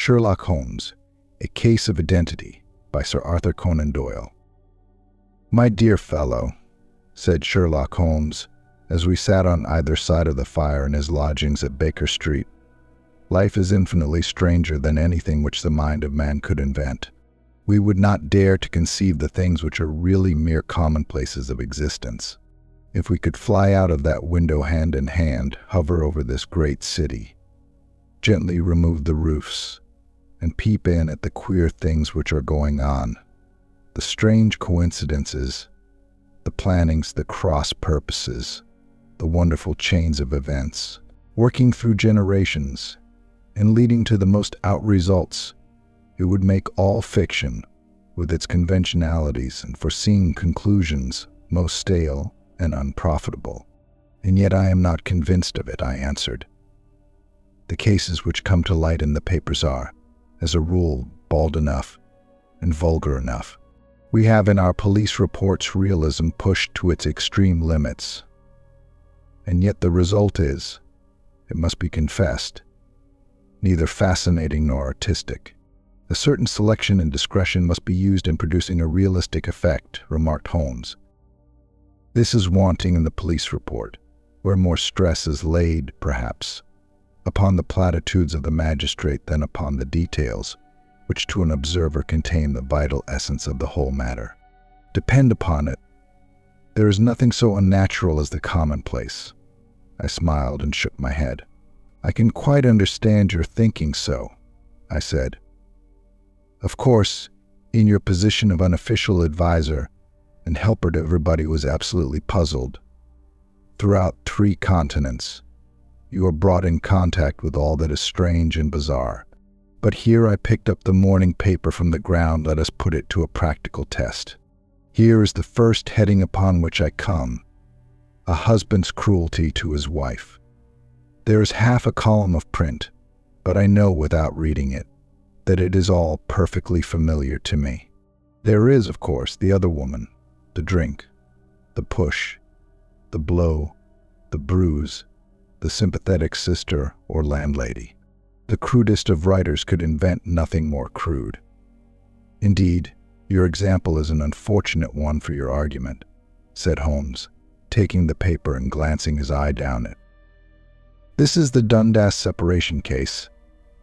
Sherlock Holmes, A Case of Identity by Sir Arthur Conan Doyle. "My dear fellow," said Sherlock Holmes, as we sat on either side of the fire in his lodgings at Baker Street, "life is infinitely stranger than anything which the mind of man could invent. We would not dare to conceive the things which are really mere commonplaces of existence. If we could fly out of that window hand in hand, hover over this great city, gently remove the roofs, and peep in at the queer things which are going on, the strange coincidences, the plannings, the cross purposes, the wonderful chains of events, working through generations and leading to the most out results, it would make all fiction, with its conventionalities and foreseen conclusions, most stale and unprofitable. And yet I am not convinced of it," I answered. "The cases which come to light in the papers are, as a rule, bald enough and vulgar enough. We have in our police reports realism pushed to its extreme limits. And yet the result is, it must be confessed, neither fascinating nor artistic. A certain selection and discretion must be used in producing a realistic effect," remarked Holmes. "This is wanting in the police report, where more stress is laid, perhaps, upon the platitudes of the magistrate than upon the details, which to an observer contain the vital essence of the whole matter. Depend upon it, there is nothing so unnatural as the commonplace." I smiled and shook my head. "I can quite understand your thinking so," I said. "Of course, in your position of unofficial advisor and helper to everybody who was absolutely puzzled, throughout 3 continents, you are brought in contact with all that is strange and bizarre. But here I picked up the morning paper from the ground. Let us put it to a practical test. Here is the first heading upon which I come: a husband's cruelty to his wife. There is half a column of print, but I know without reading it that it is all perfectly familiar to me. There is, of course, the other woman, the drink, the push, the blow, the bruise, the sympathetic sister or landlady. The crudest of writers could invent nothing more crude. Indeed, your example is an unfortunate one for your argument," said Holmes, taking the paper and glancing his eye down it. "This is the Dundas separation case,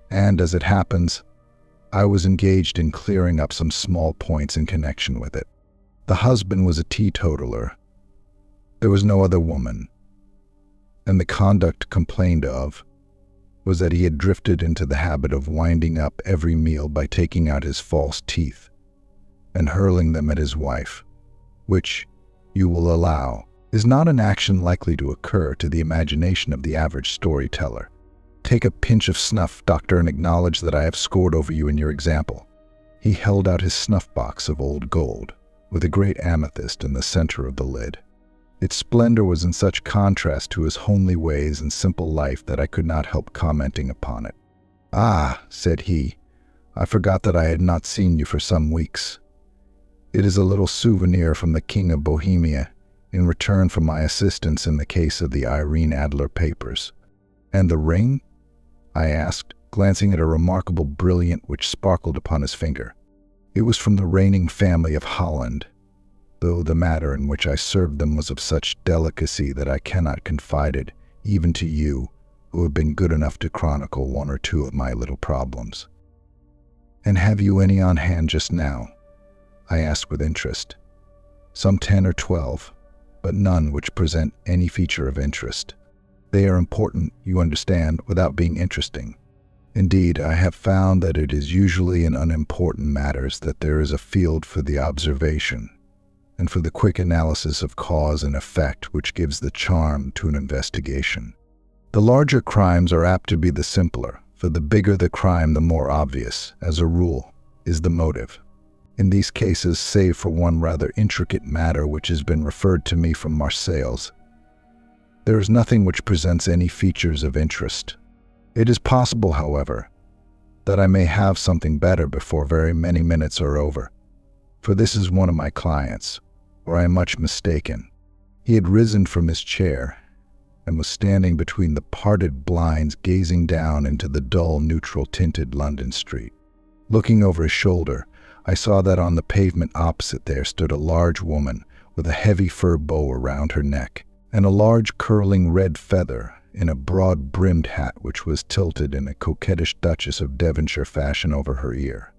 and as it happens, I was engaged in clearing up some small points in connection with it. The husband was a teetotaler. There was no other woman, and the conduct complained of was that he had drifted into the habit of winding up every meal by taking out his false teeth and hurling them at his wife, which, you will allow, is not an action likely to occur to the imagination of the average storyteller. Take a pinch of snuff, doctor, and acknowledge that I have scored over you in your example." He held out his snuff box of old gold, with a great amethyst in the center of the lid. Its splendor was in such contrast to his homely ways and simple life that I could not help commenting upon it. "Ah," said he, "I forgot that I had not seen you for some weeks. It is a little souvenir from the King of Bohemia in return for my assistance in the case of the Irene Adler papers." "And the ring?" I asked, glancing at a remarkable brilliant which sparkled upon his finger. "It was from the reigning family of Holland, though the matter in which I served them was of such delicacy that I cannot confide it even to you, who have been good enough to chronicle 1 or 2 of my little problems." "And have you any on hand just now?" I asked with interest. "Some 10 or 12, but none which present any feature of interest. They are important, you understand, without being interesting. Indeed, I have found that it is usually in unimportant matters that there is a field for the observation and for the quick analysis of cause and effect which gives the charm to an investigation. The larger crimes are apt to be the simpler, for the bigger the crime, the more obvious, as a rule, is the motive. In these cases, save for one rather intricate matter which has been referred to me from Marseilles, there is nothing which presents any features of interest. It is possible, however, that I may have something better before very many minutes are over, for this is one of my clients, or I am much mistaken." He had risen from his chair and was standing between the parted blinds gazing down into the dull, neutral-tinted London street. Looking over his shoulder, I saw that on the pavement opposite there stood a large woman with a heavy fur bow around her neck and a large curling red feather in a broad-brimmed hat which was tilted in a coquettish Duchess of Devonshire fashion over her ear.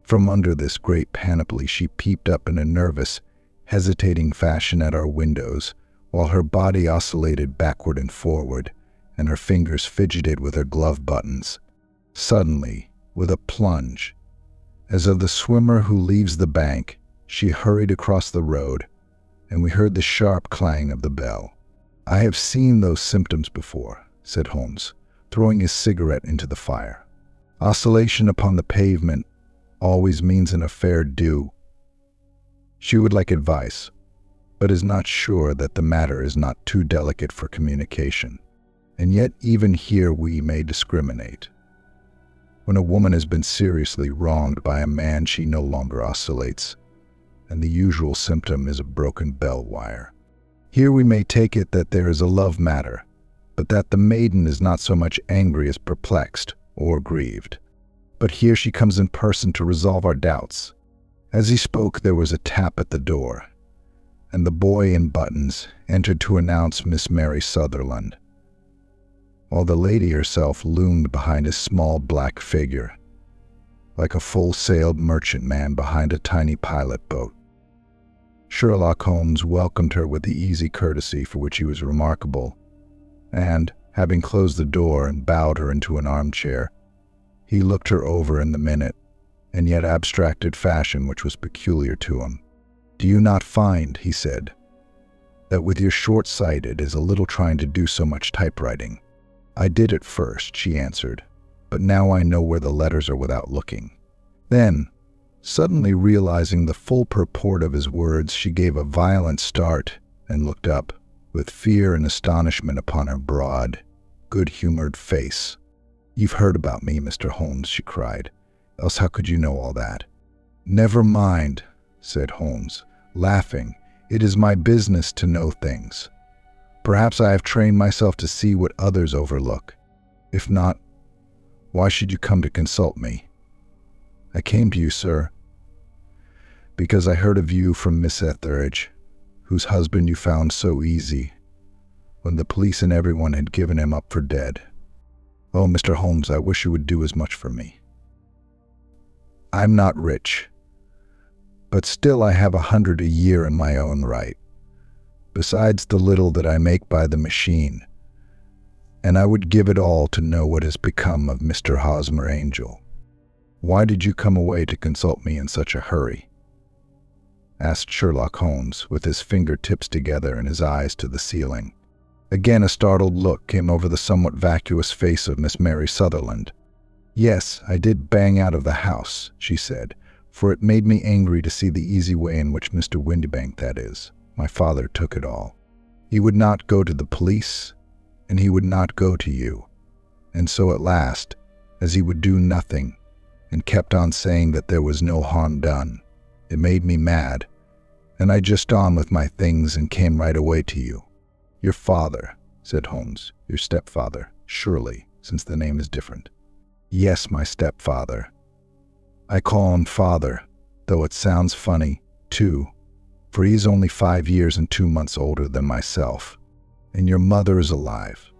From under this great panoply she peeped up in a nervous, hesitating fashion at our windows, while her body oscillated backward and forward, and her fingers fidgeted with her glove buttons. Suddenly, with a plunge, as of the swimmer who leaves the bank, she hurried across the road, and we heard the sharp clang of the bell. "I have seen those symptoms before," said Holmes, throwing his cigarette into the fire. "Oscillation upon the pavement always means an affair due. She would like advice, but is not sure that the matter is not too delicate for communication. And yet even here we may discriminate. When a woman has been seriously wronged by a man, she no longer oscillates, and the usual symptom is a broken bell wire. Here we may take it that there is a love matter, but that the maiden is not so much angry as perplexed or grieved. But here she comes in person to resolve our doubts." As he spoke, there was a tap at the door, and the boy in buttons entered to announce Miss Mary Sutherland, while the lady herself loomed behind his small black figure, like a full-sailed merchantman behind a tiny pilot boat. Sherlock Holmes welcomed her with the easy courtesy for which he was remarkable, and, having closed the door and bowed her into an armchair, he looked her over in the minute and yet abstracted fashion which was peculiar to him. "Do you not find," he said, "that with your short sight it is a little trying to do so much typewriting?" "I did at first," she answered, "but now I know where the letters are without looking." Then, suddenly realizing the full purport of his words, she gave a violent start and looked up, with fear and astonishment upon her broad, good-humored face. "You've heard about me, Mr. Holmes," she cried. "Else how could you know all that?" "Never mind," said Holmes, laughing. "It is my business to know things. Perhaps I have trained myself to see what others overlook. If not, why should you come to consult me?" "I came to you, sir, because I heard of you from Miss Etheridge, whose husband you found so easy, when the police and everyone had given him up for dead. Oh, Mr. Holmes, I wish you would do as much for me. I'm not rich, but still I have 100 a year in my own right, besides the little that I make by the machine, and I would give it all to know what has become of Mr. Hosmer Angel." "Why did you come away to consult me in such a hurry?" asked Sherlock Holmes, with his fingertips together and his eyes to the ceiling. Again a startled look came over the somewhat vacuous face of Miss Mary Sutherland. "Yes, I did bang out of the house," she said, "for it made me angry to see the easy way in which Mr. Windibank, that is, my father, took it all. He would not go to the police, and he would not go to you. And so at last, as he would do nothing, and kept on saying that there was no harm done, it made me mad, and I just on with my things and came right away to you." "Your father," said Holmes. "Your stepfather, surely, since the name is different." "Yes, my stepfather. I call him father, though it sounds funny, too, for he is only 5 years and 2 months older than myself. And your mother is alive."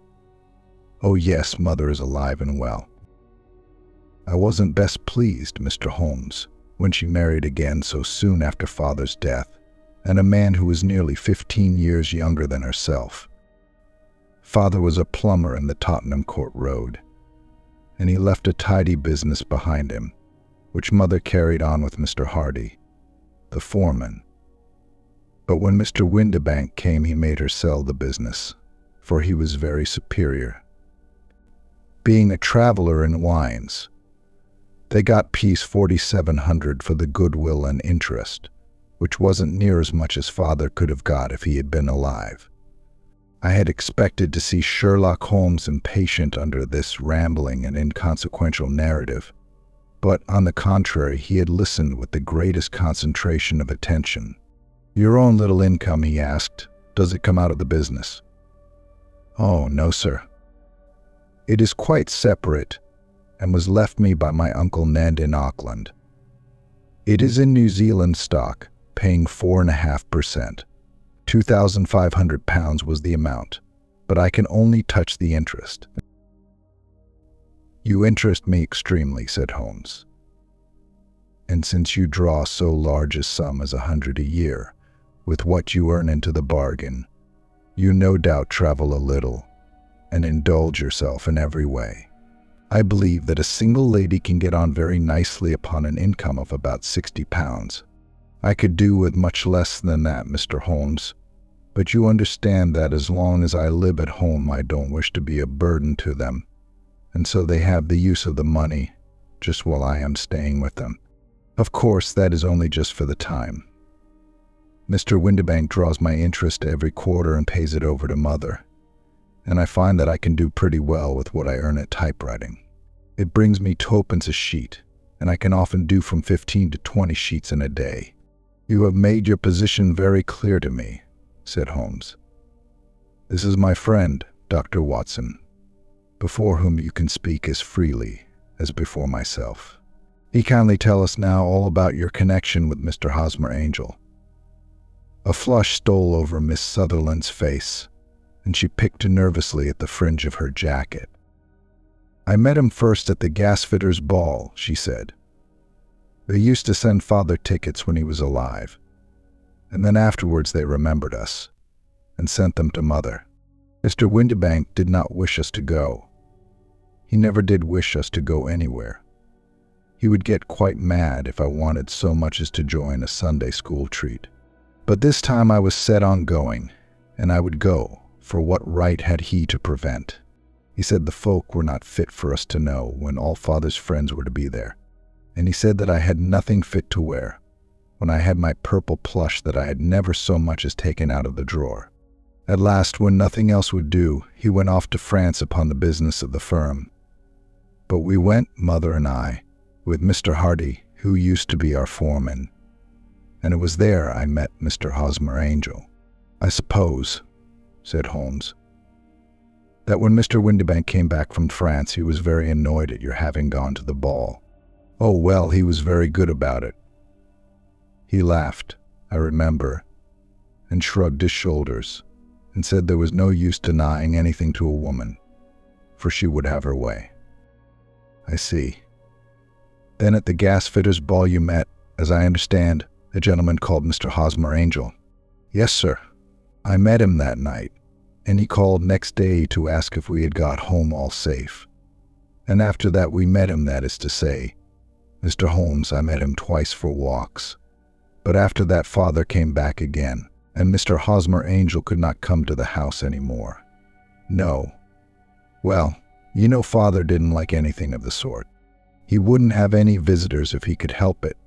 "Oh yes, mother is alive and well. I wasn't best pleased, Mr. Holmes, when she married again so soon after father's death, and a man who was nearly 15 years younger than herself. Father was a plumber in the Tottenham Court Road, and he left a tidy business behind him, which mother carried on with Mr. Hardy, the foreman. But when Mr. Windibank came, he made her sell the business, for he was very superior. Being a traveler in wines, they got piece 4,700 for the goodwill and interest, which wasn't near as much as father could have got if he had been alive. I had expected to see Sherlock Holmes impatient under this rambling and inconsequential narrative, but on the contrary, he had listened with the greatest concentration of attention. "Your own little income," he asked, "does it come out of the business?" Oh, no, sir. It is quite separate and was left me by my Uncle Ned in Auckland. It is in New Zealand stock, paying 4.5%. £2,500 was the amount, but I can only touch the interest. You interest me extremely, said Holmes. And since you draw so large a sum as 100 a year, with what you earn into the bargain, you no doubt travel a little and indulge yourself in every way. I believe that a single lady can get on very nicely upon an income of about £60. I could do with much less than that, Mr. Holmes, but you understand that as long as I live at home I don't wish to be a burden to them, and so they have the use of the money just while I am staying with them. Of course, that is only just for the time. Mr. Windibank draws my interest every quarter and pays it over to Mother, and I find that I can do pretty well with what I earn at typewriting. It brings me 2 a sheet, and I can often do from 15 to 20 sheets in a day. You have made your position very clear to me, said Holmes. This is my friend, Dr. Watson, before whom you can speak as freely as before myself. He kindly tell us now all about your connection with Mr. Hosmer Angel. A flush stole over Miss Sutherland's face, and she picked nervously at the fringe of her jacket. I met him first at the gasfitter's ball, she said. They used to send Father tickets when he was alive, and then afterwards they remembered us and sent them to Mother. Mr. Windibank did not wish us to go. He never did wish us to go anywhere. He would get quite mad if I wanted so much as to join a Sunday school treat. But this time I was set on going, and I would go, for what right had he to prevent? He said the folk were not fit for us to know when all Father's friends were to be there, and he said that I had nothing fit to wear, when I had my purple plush that I had never so much as taken out of the drawer. At last, when nothing else would do, he went off to France upon the business of the firm. But we went, Mother and I, with Mr. Hardy, who used to be our foreman, and it was there I met Mr. Hosmer Angel. I suppose, said Holmes, that when Mr. Windibank came back from France he was very annoyed at your having gone to the ball. Oh, well, he was very good about it. He laughed, I remember, and shrugged his shoulders, and said there was no use denying anything to a woman, for she would have her way. I see. Then at the gasfitter's ball you met, as I understand, a gentleman called Mr. Hosmer Angel. Yes, sir. I met him that night, and he called next day to ask if we had got home all safe. And after that we met him, that is to say, Mr. Holmes, I met him twice for walks. But after that Father came back again, and Mr. Hosmer Angel could not come to the house any more. No. Well, you know Father didn't like anything of the sort. He wouldn't have any visitors if he could help it,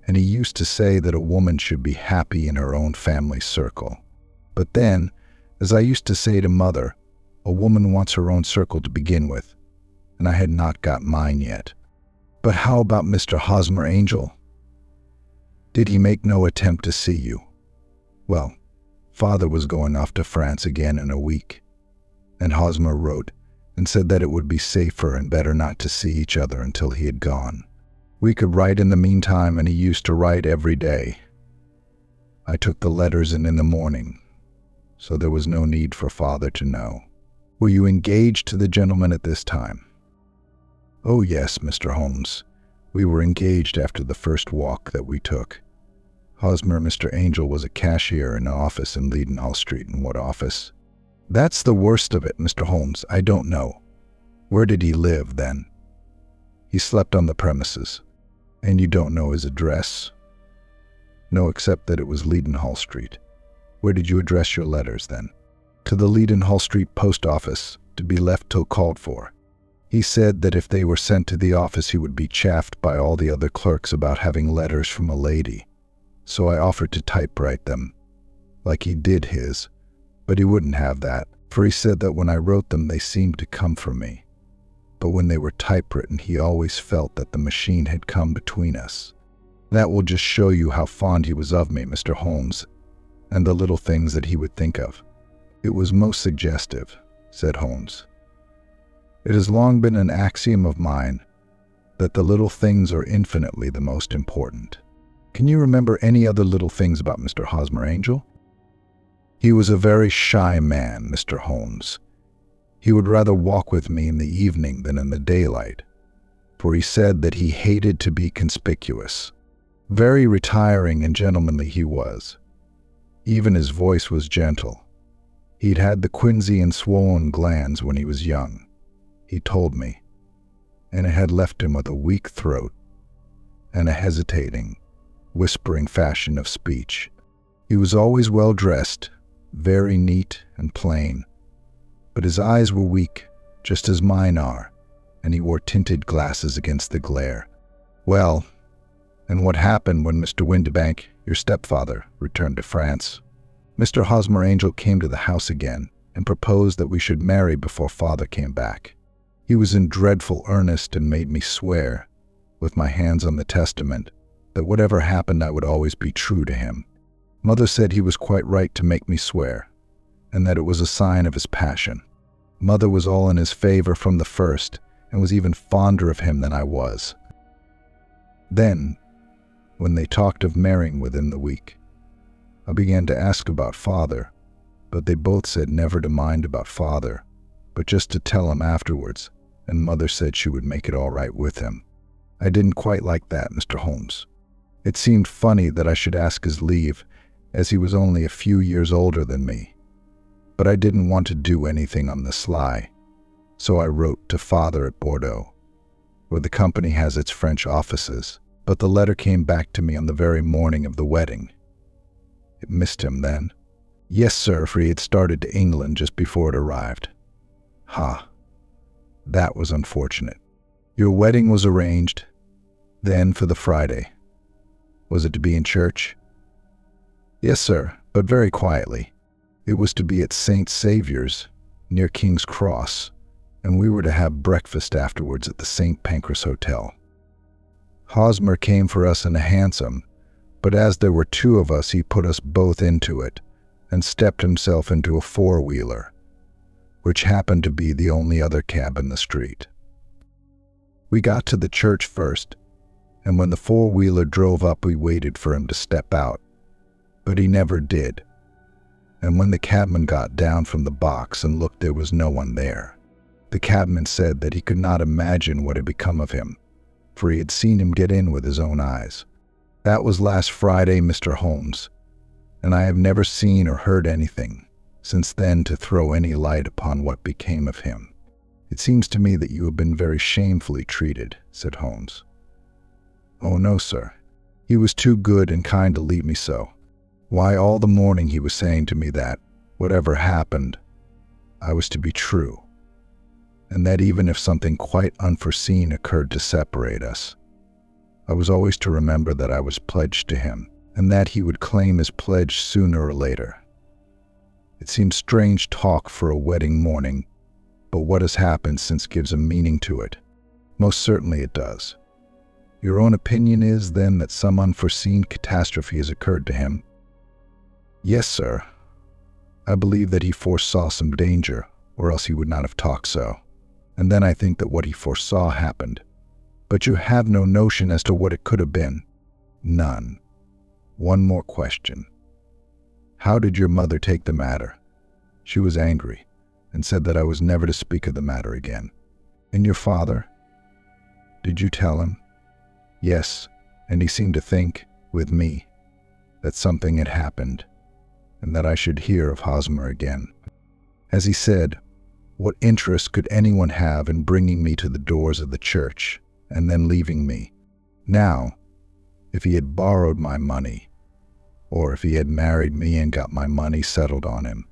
and he used to say that a woman should be happy in her own family circle. But then, as I used to say to Mother, a woman wants her own circle to begin with, and I had not got mine yet. But how about Mr. Hosmer Angel? Did he make no attempt to see you? Well, Father was going off to France again in a week, and Hosmer wrote and said that it would be safer and better not to see each other until he had gone. We could write in the meantime, and he used to write every day. I took the letters in the morning, so there was no need for Father to know. Were you engaged to the gentleman at this time? Oh yes, Mr. Holmes. We were engaged after the first walk that we took. Hosmer Mr. Angel was a cashier in an office in Leadenhall Street. In what office? That's the worst of it, Mr. Holmes. I don't know. Where did he live, then? He slept on the premises. And you don't know his address? No, except that it was Leadenhall Street. Where did you address your letters, then? To the Leadenhall Street post office, to be left till called for. He said that if they were sent to the office he would be chaffed by all the other clerks about having letters from a lady. So I offered to typewrite them, like he did his. But he wouldn't have that, for he said that when I wrote them they seemed to come from me. But when they were typewritten he always felt that the machine had come between us. That will just show you how fond he was of me, Mr. Holmes, and the little things that he would think of. It was most suggestive, said Holmes. "It has long been an axiom of mine that the little things are infinitely the most important. Can you remember any other little things about Mr. Hosmer Angel?" "He was a very shy man, Mr. Holmes. He would rather walk with me in the evening than in the daylight, for he said that he hated to be conspicuous. Very retiring and gentlemanly he was. Even his voice was gentle. He'd had the quinsy and swollen glands when he was young, he told me, and it had left him with a weak throat and a hesitating, whispering fashion of speech. He was always well dressed, very neat and plain, but his eyes were weak, just as mine are, and he wore tinted glasses against the glare." "Well, and what happened when Mr. Windibank, your stepfather, returned to France?" "Mr. Hosmer Angel came to the house again and proposed that we should marry before father came back. He was in dreadful earnest and made me swear, with my hands on the testament, that whatever happened I would always be true to him. Mother said he was quite right to make me swear, and that it was a sign of his passion. Mother was all in his favor from the first, and was even fonder of him than I was. Then, when they talked of marrying within the week, I began to ask about father, but they both said never to mind about father, but just to tell him afterwards, and mother said she would make it all right with him. I didn't quite like that, Mr. Holmes. It seemed funny that I should ask his leave, as he was only a few years older than me, but I didn't want to do anything on the sly, so I wrote to father at Bordeaux, where the company has its French offices, but the letter came back to me on the very morning of the wedding. It missed him then." "Yes, sir, for he had started to England just before it arrived." "Ha, that was unfortunate. Your wedding was arranged, then, for the Friday. Was it to be in church?" "Yes, sir, but very quietly. It was to be at St. Saviour's, near King's Cross, and we were to have breakfast afterwards at the St. Pancras Hotel. Hosmer came for us in a hansom, but as there were two of us, he put us both into it and stepped himself into a four-wheeler, which happened to be the only other cab in the street. We got to the church first, and when the four-wheeler drove up, we waited for him to step out, but he never did. And when the cabman got down from the box and looked, there was no one there. The cabman said that he could not imagine what had become of him, for he had seen him get in with his own eyes. That was last Friday, Mr. Holmes, and I have never seen or heard anything since then to throw any light upon what became of him." "It seems to me that you have been very shamefully treated," said Holmes. "Oh, no, sir. He was too good and kind to leave me so. Why, all the morning he was saying to me that, whatever happened, I was to be true, and that even if something quite unforeseen occurred to separate us, I was always to remember that I was pledged to him, and that he would claim his pledge sooner or later. It seems strange talk for a wedding morning, but what has happened since gives a meaning to it. Most certainly it does. Your own opinion is, then, that some unforeseen catastrophe has occurred to him?" "Yes, sir. I believe that he foresaw some danger, or else he would not have talked so. And then I think that what he foresaw happened. But you have no notion as to what it could have been?" "None. One more question. How did your mother take the matter?" "She was angry, and said that I was never to speak of the matter again." "And your father? Did you tell him?" "Yes, and he seemed to think, with me, that something had happened, and that I should hear of Hosmer again. As he said, what interest could anyone have in bringing me to the doors of the church and then leaving me? Now, if he had borrowed my money, or if he had married me and got my money settled on him,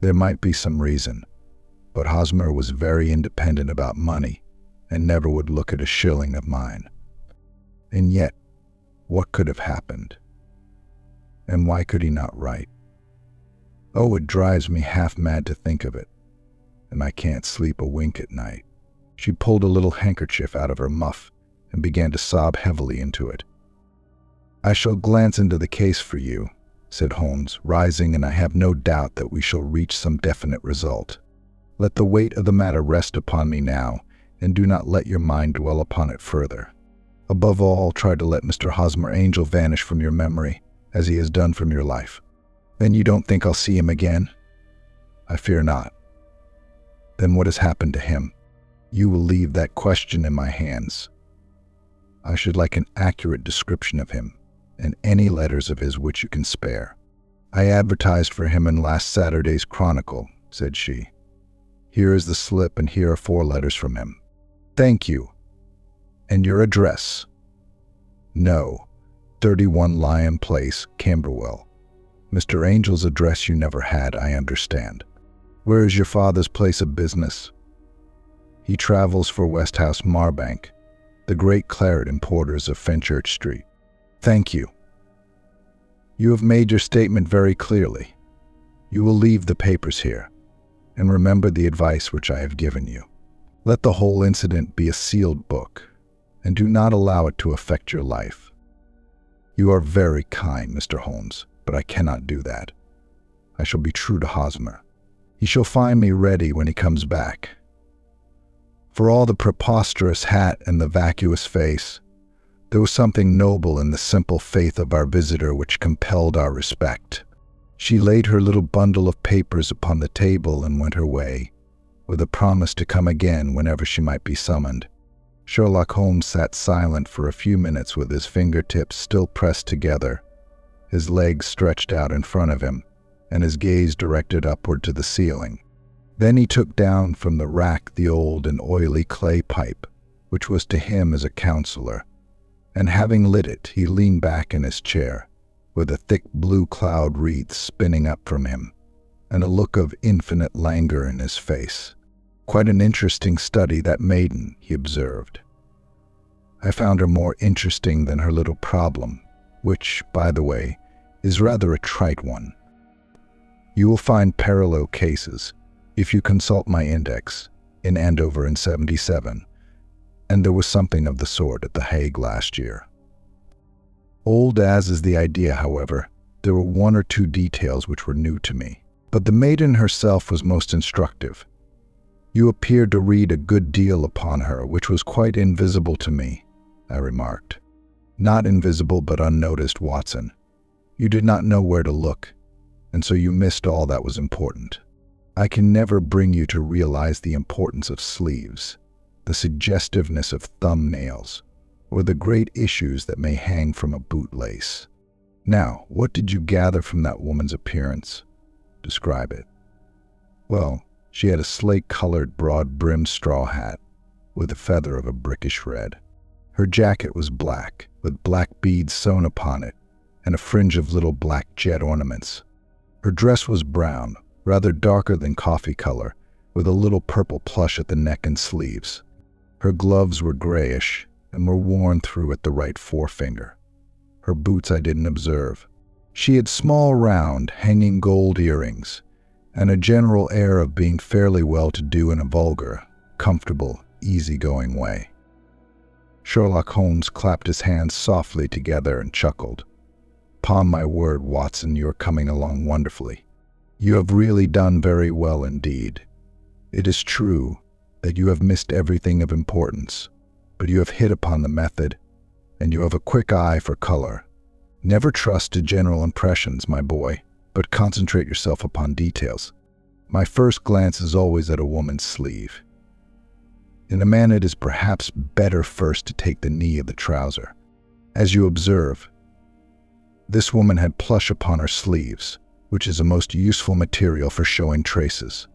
there might be some reason, but Hosmer was very independent about money and never would look at a shilling of mine. And yet, what could have happened? And why could he not write? Oh, it drives me half mad to think of it, and I can't sleep a wink at night." She pulled a little handkerchief out of her muff and began to sob heavily into it. "I shall glance into the case for you," said Holmes, rising, "and I have no doubt that we shall reach some definite result. Let the weight of the matter rest upon me now, and do not let your mind dwell upon it further. Above all, try to let Mr. Hosmer Angel vanish from your memory, as he has done from your life. Then you don't think I'll see him again? I fear not. Then what has happened to him? You will leave that question in my hands. I should like an accurate description of him, and any letters of his which you can spare. I advertised for him in last Saturday's Chronicle, said she. Here is the slip, and here are 4 letters from him. Thank you. And your address? No, 31 Lion Place, Camberwell. Mr. Angel's address you never had, I understand. Where is your father's place of business? He travels for Westhouse Marbank, the great claret importers of Fenchurch Street. Thank you. You have made your statement very clearly. You will leave the papers here, and remember the advice which I have given you. Let the whole incident be a sealed book, and do not allow it to affect your life. You are very kind, Mr. Holmes, but I cannot do that. I shall be true to Hosmer. He shall find me ready when he comes back. For all the preposterous hat and the vacuous face, there was something noble in the simple faith of our visitor which compelled our respect. She laid her little bundle of papers upon the table and went her way, with a promise to come again whenever she might be summoned. Sherlock Holmes sat silent for a few minutes with his fingertips still pressed together, his legs stretched out in front of him, and his gaze directed upward to the ceiling. Then he took down from the rack the old and oily clay pipe, which was to him as a counselor, and having lit it, he leaned back in his chair, with a thick blue cloud wreath spinning up from him, and a look of infinite languor in his face. Quite an interesting study, that maiden, he observed. I found her more interesting than her little problem, which, by the way, is rather a trite one. You will find parallel cases, if you consult my index, in Andover in '77, and there was something of the sort at The Hague last year. Old as is the idea, however, there were 1 or 2 details which were new to me, but the maiden herself was most instructive. You appeared to read a good deal upon her, which was quite invisible to me, I remarked. Not invisible, but unnoticed, Watson. You did not know where to look, and so you missed all that was important. I can never bring you to realize the importance of sleeves, the suggestiveness of thumbnails, or the great issues that may hang from a bootlace. Now, what did you gather from that woman's appearance? Describe it. Well, she had a slate-colored, broad-brimmed straw hat, with a feather of a brickish red. Her jacket was black, with black beads sewn upon it, and a fringe of little black jet ornaments. Her dress was brown, rather darker than coffee color, with a little purple plush at the neck and sleeves. Her gloves were grayish, and were worn through at the right forefinger. Her boots I didn't observe. She had small, round, hanging gold earrings, and a general air of being fairly well-to-do in a vulgar, comfortable, easy-going way. Sherlock Holmes clapped his hands softly together and chuckled. "'Pon my word, Watson, you are coming along wonderfully. You have really done very well indeed. It is true that you have missed everything of importance, but you have hit upon the method, and you have a quick eye for color. Never trust to general impressions, my boy, but concentrate yourself upon details. My first glance is always at a woman's sleeve. In a man it is perhaps better first to take the knee of the trouser. As you observe, this woman had plush upon her sleeves, which is a most useful material for showing traces.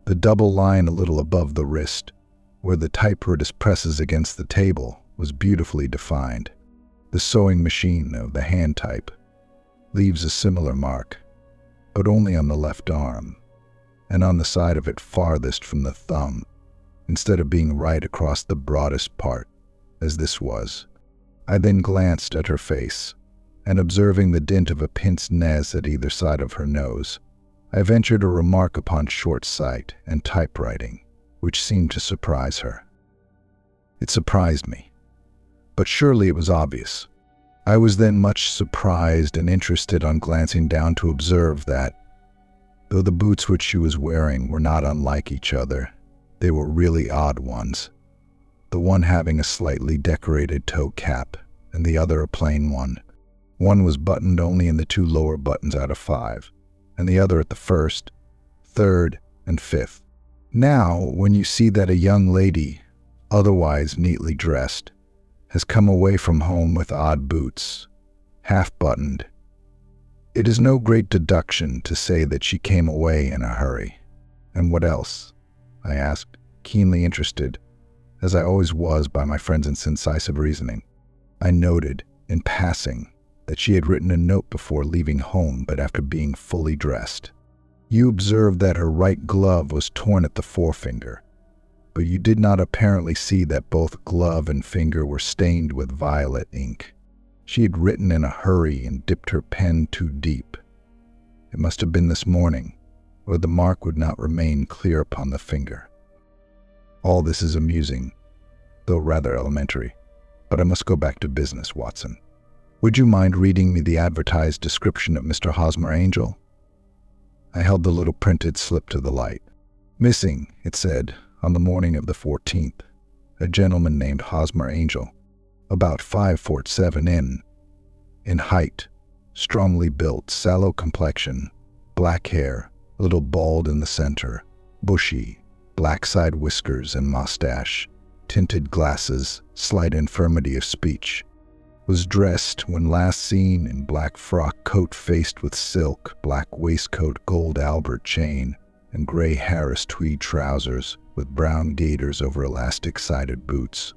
The double line a little above the wrist, where the typewriter presses against the table, was beautifully defined. The sewing machine of the hand type leaves a similar mark, but only on the left arm, and on the side of it farthest from the thumb, instead of being right across the broadest part, as this was. I then glanced at her face, and observing the dint of a pince nez at either side of her nose, I ventured a remark upon short sight and typewriting, which seemed to surprise her. It surprised me, but surely it was obvious. I was then much surprised and interested on glancing down to observe that, Though the boots which she was wearing were not unlike each other, they were really odd ones, the one having a slightly decorated toe cap and the other a plain one. One was buttoned only in the 2 lower buttons out of 5, and the other at the 1st, 3rd, and 5th. Now, when you see that a young lady, otherwise neatly dressed, has come away from home with odd boots, half-buttoned, it is no great deduction to say that she came away in a hurry. And what else? I asked, keenly interested, as I always was by my friend's incisive reasoning. I noted, in passing, that she had written a note before leaving home, but after being fully dressed. You observed that her right glove was torn at the forefinger, but you did not apparently see that both glove and finger were stained with violet ink. She had written in a hurry and dipped her pen too deep. It must have been this morning, or the mark would not remain clear upon the finger. All this is amusing, though rather elementary, but I must go back to business, Watson. Would you mind reading me the advertised description of Mr. Hosmer Angel? I held the little printed slip to the light. Missing, it said, on the morning of the 14th, a gentleman named Hosmer Angel, about 5'7" in height, strongly built, sallow complexion, black hair, a little bald in the center, bushy, black side whiskers and mustache, tinted glasses, slight infirmity of speech. Was dressed, when last seen, in black frock coat faced with silk, black waistcoat, gold Albert chain, and gray Harris tweed trousers with brown gaiters over elastic-sided boots.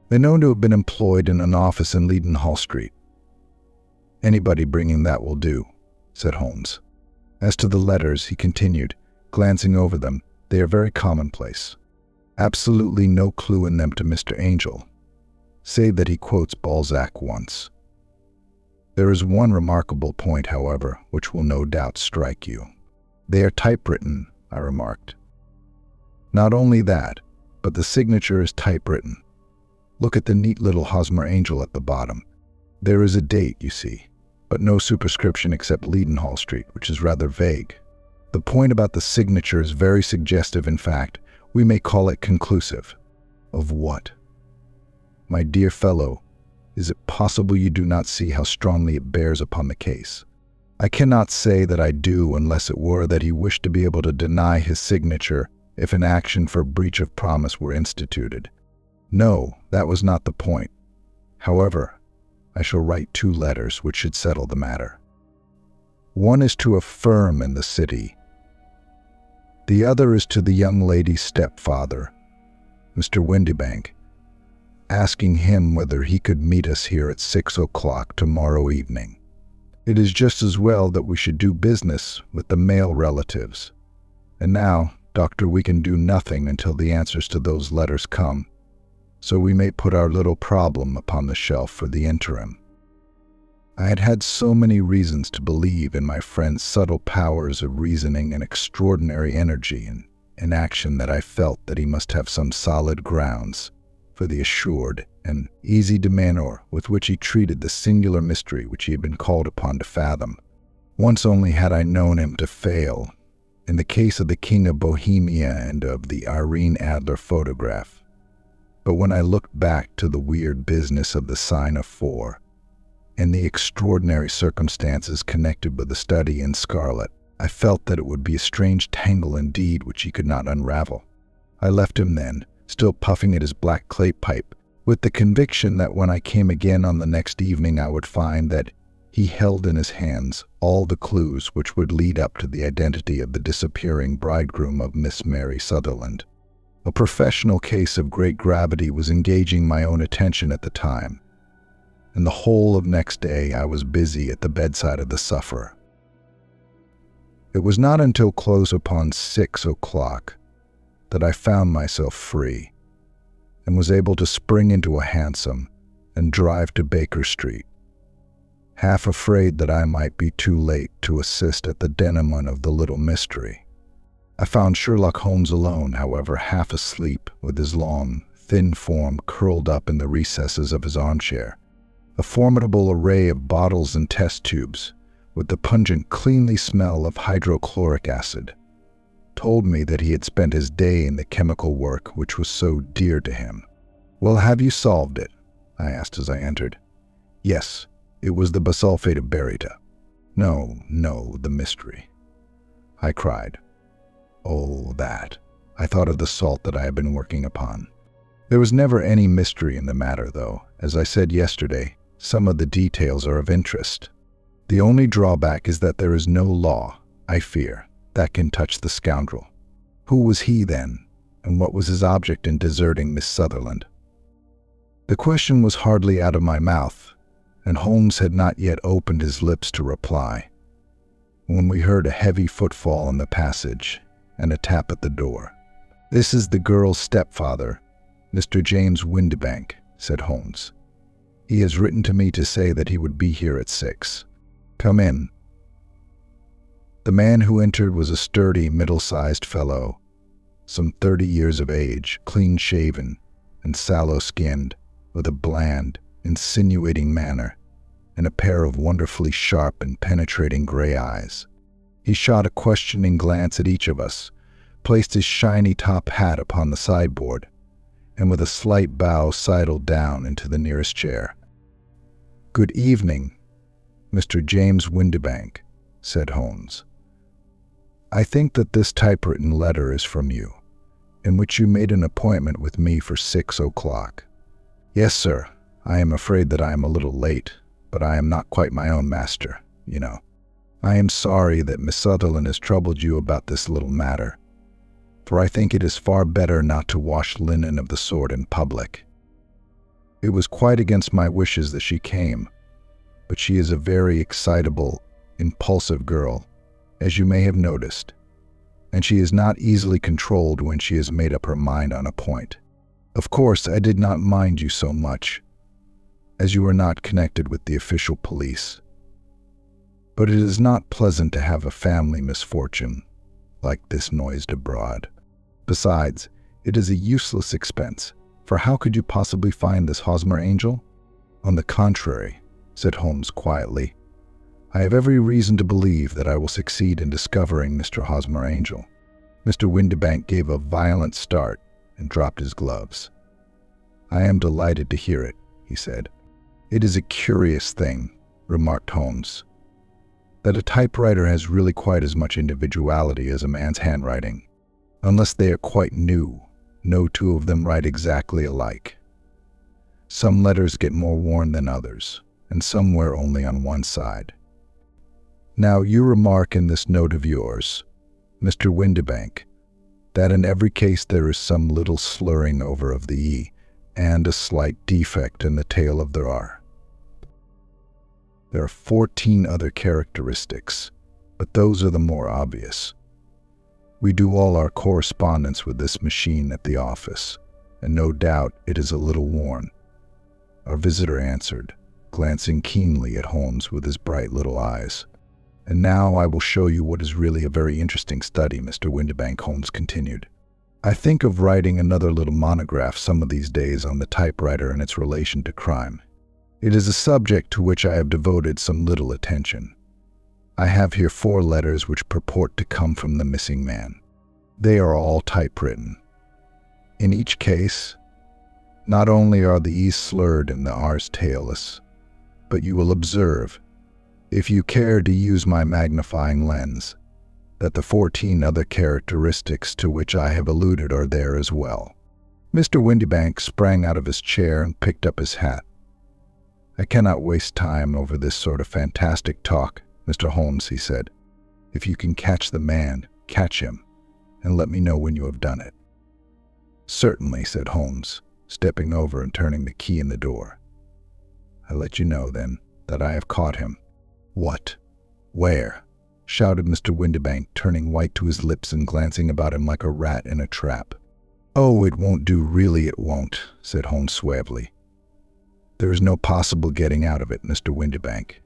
They're known to have been employed in an office in Leadenhall Street. Anybody bringing that will do, said Holmes. As to the letters, he continued, glancing over them, they are very commonplace. Absolutely no clue in them to Mr. Angel, save that he quotes Balzac once. There is one remarkable point, however, which will no doubt strike you. They are typewritten, I remarked. Not only that, but the signature is typewritten. Look at the neat little Hosmer Angel at the bottom. There is a date, you see, but no superscription except Leadenhall Street, which is rather vague. The point about the signature is very suggestive. In fact, we may call it conclusive. Of what? My dear fellow, is it possible you do not see how strongly it bears upon the case? I cannot say that I do, unless it were that he wished to be able to deny his signature if an action for breach of promise were instituted. No, that was not the point. However, I shall write 2 letters which should settle the matter. One is to a firm in the city. The other is to the young lady's stepfather, Mr. Windybank, asking him whether he could meet us here at 6 o'clock tomorrow evening. It is just as well that we should do business with the male relatives. And now, Doctor, we can do nothing until the answers to those letters come, so we may put our little problem upon the shelf for the interim. I had had so many reasons to believe in my friend's subtle powers of reasoning and extraordinary energy in action that I felt that he must have some solid grounds for the assured and easy demeanor with which he treated the singular mystery which he had been called upon to fathom. Once only had I known him to fail, in the case of the King of Bohemia and of the Irene Adler photograph. But when I looked back to the weird business of the sign of 4, and the extraordinary circumstances connected with the study in scarlet, I felt that it would be a strange tangle indeed which he could not unravel. I left him then, still puffing at his black clay pipe, with the conviction that when I came again on the next evening I would find that he held in his hands all the clues which would lead up to the identity of the disappearing bridegroom of Miss Mary Sutherland. A professional case of great gravity was engaging my own attention at the time, and the whole of next day I was busy at the bedside of the sufferer. It was not until close upon 6 o'clock that I found myself free, and was able to spring into a hansom and drive to Baker Street, half afraid that I might be too late to assist at the denouement of the little mystery. I found Sherlock Holmes alone, however, half asleep, with his long, thin form curled up in the recesses of his armchair. A formidable array of bottles and test tubes, with the pungent, cleanly smell of hydrochloric acid, told me that he had spent his day in the chemical work which was so dear to him. "Well, have you solved it?" I asked as I entered. "Yes, it was the bisulfate of baryta." No, the mystery," I cried. "Oh, that. I thought of the salt that I had been working upon." There was never any mystery in the matter, though. As I said yesterday, some of the details are of interest. The only drawback is that there is no law, I fear, that can touch the scoundrel. Who was he, then, and what was his object in deserting Miss Sutherland? The question was hardly out of my mouth, and Holmes had not yet opened his lips to reply, when we heard a heavy footfall in the passage and a tap at the door. "This is the girl's stepfather, Mr. James Windibank," said Holmes. "He has written to me to say that he would be here at 6. Come in." The man who entered was a sturdy, middle-sized fellow, some 30 years of age, clean-shaven and sallow-skinned, with a bland, insinuating manner and a pair of wonderfully sharp and penetrating gray eyes. He shot a questioning glance at each of us, placed his shiny top hat upon the sideboard, and with a slight bow sidled down into the nearest chair. "Good evening, Mr. James Windibank," said Holmes. "I think that this typewritten letter is from you, in which you made an appointment with me for 6 o'clock. "Yes, sir. I am afraid that I am a little late, but I am not quite my own master, you know. I am sorry that Miss Sutherland has troubled you about this little matter, for I think it is far better not to wash linen of the sort in public. It was quite against my wishes that she came, but she is a very excitable, impulsive girl, as you may have noticed, and she is not easily controlled when she has made up her mind on a point. Of course, I did not mind you so much, as you are not connected with the official police. But it is not pleasant to have a family misfortune like this noised abroad. Besides, it is a useless expense, for how could you possibly find this Hosmer angel?" "On the contrary," said Holmes quietly, "I have every reason to believe that I will succeed in discovering Mr. Hosmer Angel." Mr. Windibank gave a violent start and dropped his gloves. "I am delighted to hear it," he said. "It is a curious thing," remarked Holmes, "that a typewriter has really quite as much individuality as a man's handwriting. Unless they are quite new, no two of them write exactly alike. Some letters get more worn than others, and some wear only on one side. Now, you remark in this note of yours, Mr. Windibank, that in every case there is some little slurring over of the E and a slight defect in the tail of the R. There are 14 other characteristics, but those are the more obvious. We do all our correspondence with this machine at the office, and no doubt it is a little worn," our visitor answered, glancing keenly at Holmes with his bright little eyes. "And now I will show you what is really a very interesting study," Mr. Windibank, Holmes continued. "I think of writing another little monograph some of these days on the typewriter and its relation to crime. It is a subject to which I have devoted some little attention. I have here 4 letters which purport to come from the missing man. They are all typewritten. In each case, not only are the E's slurred and the R's tailless, but you will observe, if you care to use my magnifying lens, that the 14 other characteristics to which I have alluded are there as well." Mr. Windibank sprang out of his chair and picked up his hat. "I cannot waste time over this sort of fantastic talk, Mr. Holmes," he said. "If you can catch the man, catch him, and let me know when you have done it." "Certainly," said Holmes, stepping over and turning the key in the door. "I'll let you know, then, that I have caught him." "What? Where?" shouted Mr. Windibank, turning white to his lips and glancing about him like a rat in a trap. "Oh, it won't do, really it won't," said Holmes suavely. "There is no possible getting out of it, Mr. Windibank.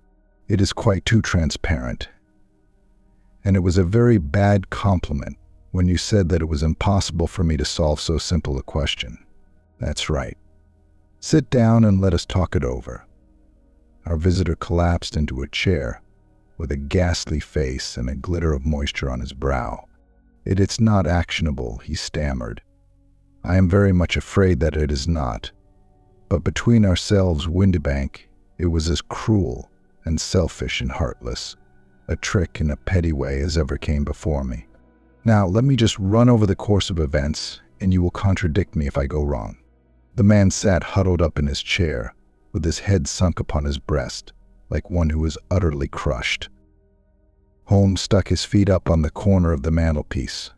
It is quite too transparent. And it was a very bad compliment when you said that it was impossible for me to solve so simple a question. That's right. Sit down and let us talk it over." Our visitor collapsed into a chair with a ghastly face and a glitter of moisture on his brow. "It's not actionable," he stammered. "I am very much afraid that it is not. But between ourselves, Windibank, it was as cruel and selfish and heartless a trick in a petty way as ever came before me. Now, let me just run over the course of events, and you will contradict me if I go wrong." The man sat huddled up in his chair, with his head sunk upon his breast, like one who is utterly crushed. Holmes stuck his feet up on the corner of the mantelpiece,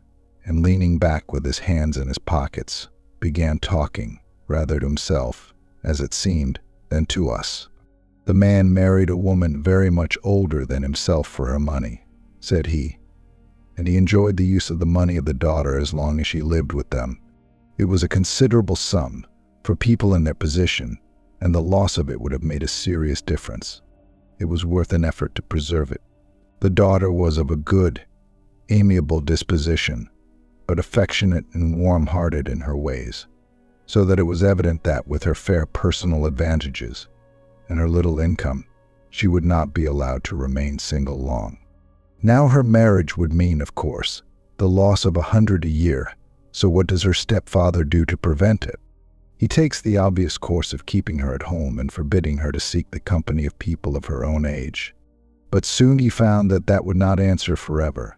and leaning back with his hands in his pockets, began talking, rather to himself, as it seemed, than to us. "The man married a woman very much older than himself for her money," said he, "and he enjoyed the use of the money of the daughter as long as she lived with them. It was a considerable sum for people in their position, and the loss of it would have made a serious difference. It was worth an effort to preserve it. The daughter was of a good, amiable disposition, but affectionate and warm-hearted in her ways, so that it was evident that, with her fair personal advantages and her little income, she would not be allowed to remain single long. Now her marriage would mean, of course, the loss of 100 a year, so what does her stepfather do to prevent it? He takes the obvious course of keeping her at home and forbidding her to seek the company of people of her own age. But soon he found that that would not answer forever.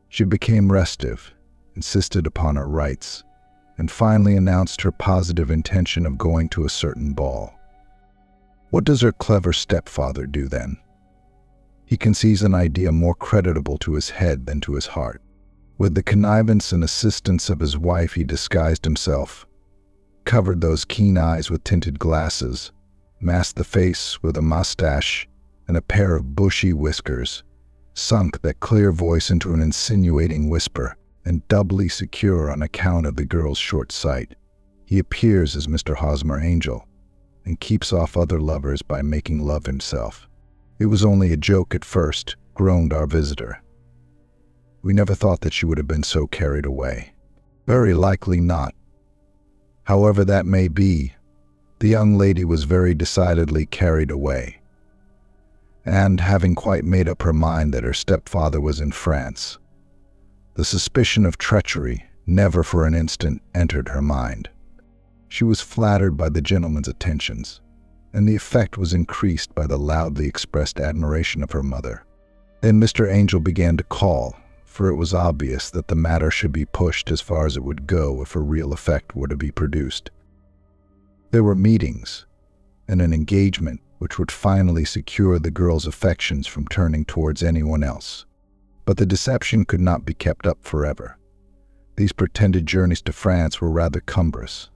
She became restive, insisted upon her rights, and finally announced her positive intention of going to a certain ball. What does her clever stepfather do then? He conceives an idea more creditable to his head than to his heart. With the connivance and assistance of his wife, he disguised himself, covered those keen eyes with tinted glasses, masked the face with a mustache and a pair of bushy whiskers, sunk that clear voice into an insinuating whisper, and doubly secure on account of the girl's short sight, he appears as Mr. Hosmer Angel, and keeps off other lovers by making love himself. "It was only a joke at first," groaned our visitor. "We never thought that she would have been so carried away." "Very likely not. However that may be, the young lady was very decidedly carried away, and having quite made up her mind that her stepfather was in France, the suspicion of treachery never for an instant entered her mind. She was flattered by the gentleman's attentions, and the effect was increased by the loudly expressed admiration of her mother. Then Mr. Angel began to call, for it was obvious that the matter should be pushed as far as it would go if a real effect were to be produced. There were meetings, and an engagement which would finally secure the girl's affections from turning towards anyone else. But the deception could not be kept up forever. These pretended journeys to France were rather cumbrous.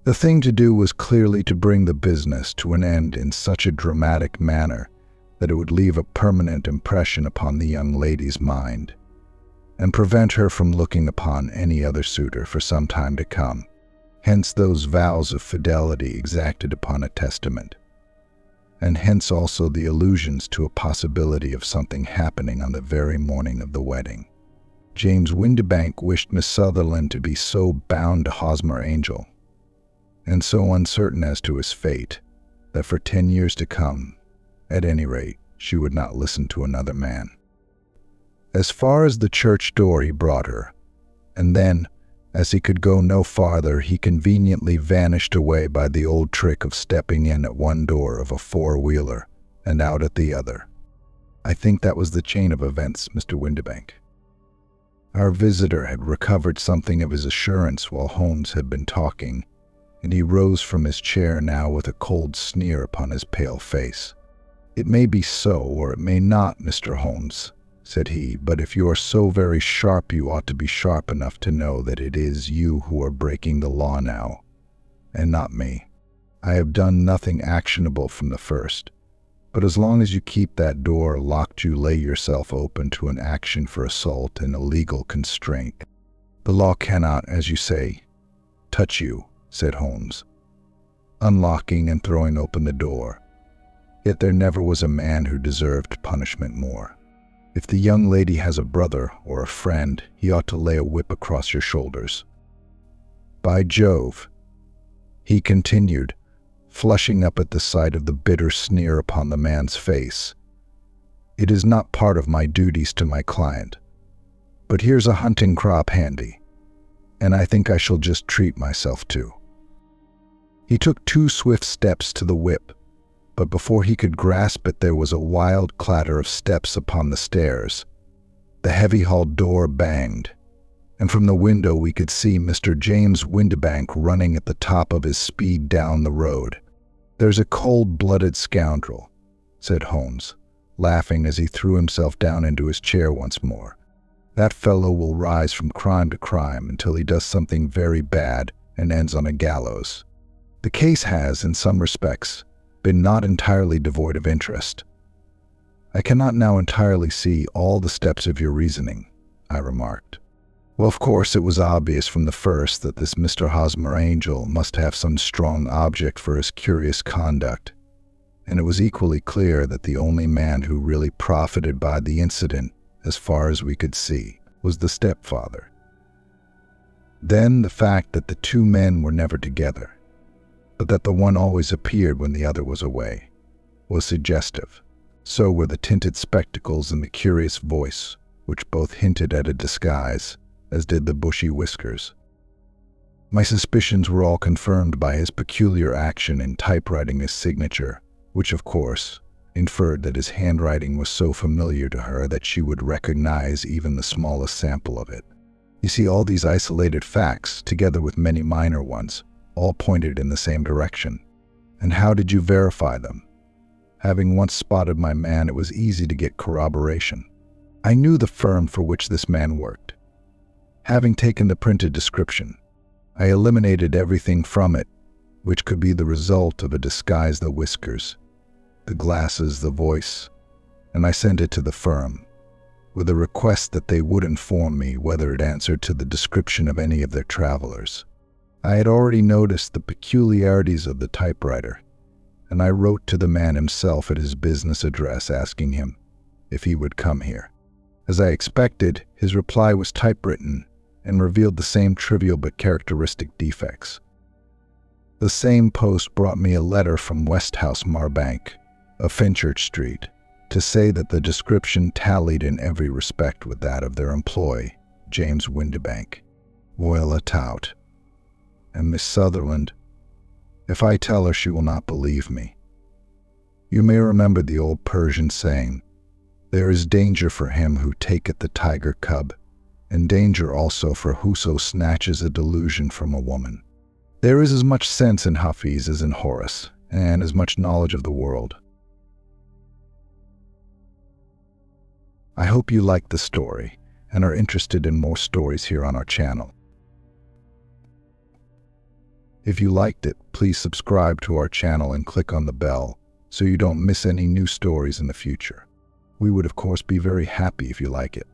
The thing to do was clearly to bring the business to an end in such a dramatic manner that it would leave a permanent impression upon the young lady's mind, and prevent her from looking upon any other suitor for some time to come. Hence those vows of fidelity exacted upon a testament, and hence also the allusions to a possibility of something happening on the very morning of the wedding. James Windibank wished Miss Sutherland to be so bound to Hosmer Angel, and so uncertain as to his fate, that for 10 years to come, at any rate, she would not listen to another man. As far as the church door he brought her, and then, as he could go no farther, he conveniently vanished away by the old trick of stepping in at one door of a four-wheeler and out at the other. I think that was the chain of events, Mr. Windibank." Our visitor had recovered something of his assurance while Holmes had been talking, and he rose from his chair now with a cold sneer upon his pale face. "It may be so, or it may not, Mr. Holmes," said he, "but if you are so very sharp, you ought to be sharp enough to know that it is you who are breaking the law now, and not me. I have done nothing actionable from the first, but as long as you keep that door locked, you lay yourself open to an action for assault and illegal constraint. The law cannot, as you say, touch you," said Holmes, unlocking and throwing open the door. "Yet there never was a man who deserved punishment more. If the young lady has a brother or a friend, he ought to lay a whip across your shoulders. By Jove," he continued, flushing up at the sight of the bitter sneer upon the man's face, It is not part of my duties to my client. But here's a hunting crop handy, and I think I shall just treat myself to." He took 2 swift steps to the whip, but before he could grasp it there was a wild clatter of steps upon the stairs. The heavy hall door banged, and from the window we could see Mr. James Windibank running at the top of his speed down the road. "There's a cold-blooded scoundrel," said Holmes, laughing as he threw himself down into his chair once more. "That fellow will rise from crime to crime until he does something very bad and ends on a gallows. The case has, in some respects, been not entirely devoid of interest." "I cannot now entirely see all the steps of your reasoning," I remarked. "Well, of course, it was obvious from the first that this Mr. Hosmer Angel must have some strong object for his curious conduct, and it was equally clear that the only man who really profited by the incident, as far as we could see, was the stepfather. Then the fact that the 2 men were never together, but that the one always appeared when the other was away, was suggestive. So were the tinted spectacles and the curious voice, which both hinted at a disguise, as did the bushy whiskers. My suspicions were all confirmed by his peculiar action in typewriting his signature, which, of course, inferred that his handwriting was so familiar to her that she would recognize even the smallest sample of it. You see, all these isolated facts, together with many minor ones, all pointed in the same direction. And how did you verify them? Having once spotted my man, it was easy to get corroboration. I knew the firm for which this man worked. Having taken the printed description, I eliminated everything from it which could be the result of a disguise: the whiskers, the glasses, the voice, and I sent it to the firm, with a request that they would inform me whether it answered to the description of any of their travelers. I had already noticed the peculiarities of the typewriter, and I wrote to the man himself at his business address asking him if he would come here. As I expected, his reply was typewritten and revealed the same trivial but characteristic defects. The same post brought me a letter from Westhouse Marbank, of Fenchurch Street, to say that the description tallied in every respect with that of their employee, James Windibank. Well, a tout. And Miss Sutherland, if I tell her, she will not believe me. You may remember the old Persian saying, "There is danger for him who taketh the tiger cub, and danger also for whoso snatches a delusion from a woman." There is as much sense in Hafiz as in Horace, and as much knowledge of the world. I hope you liked the story and are interested in more stories here on our channel. If you liked it, please subscribe to our channel and click on the bell so you don't miss any new stories in the future. We would, of course, be very happy if you like it.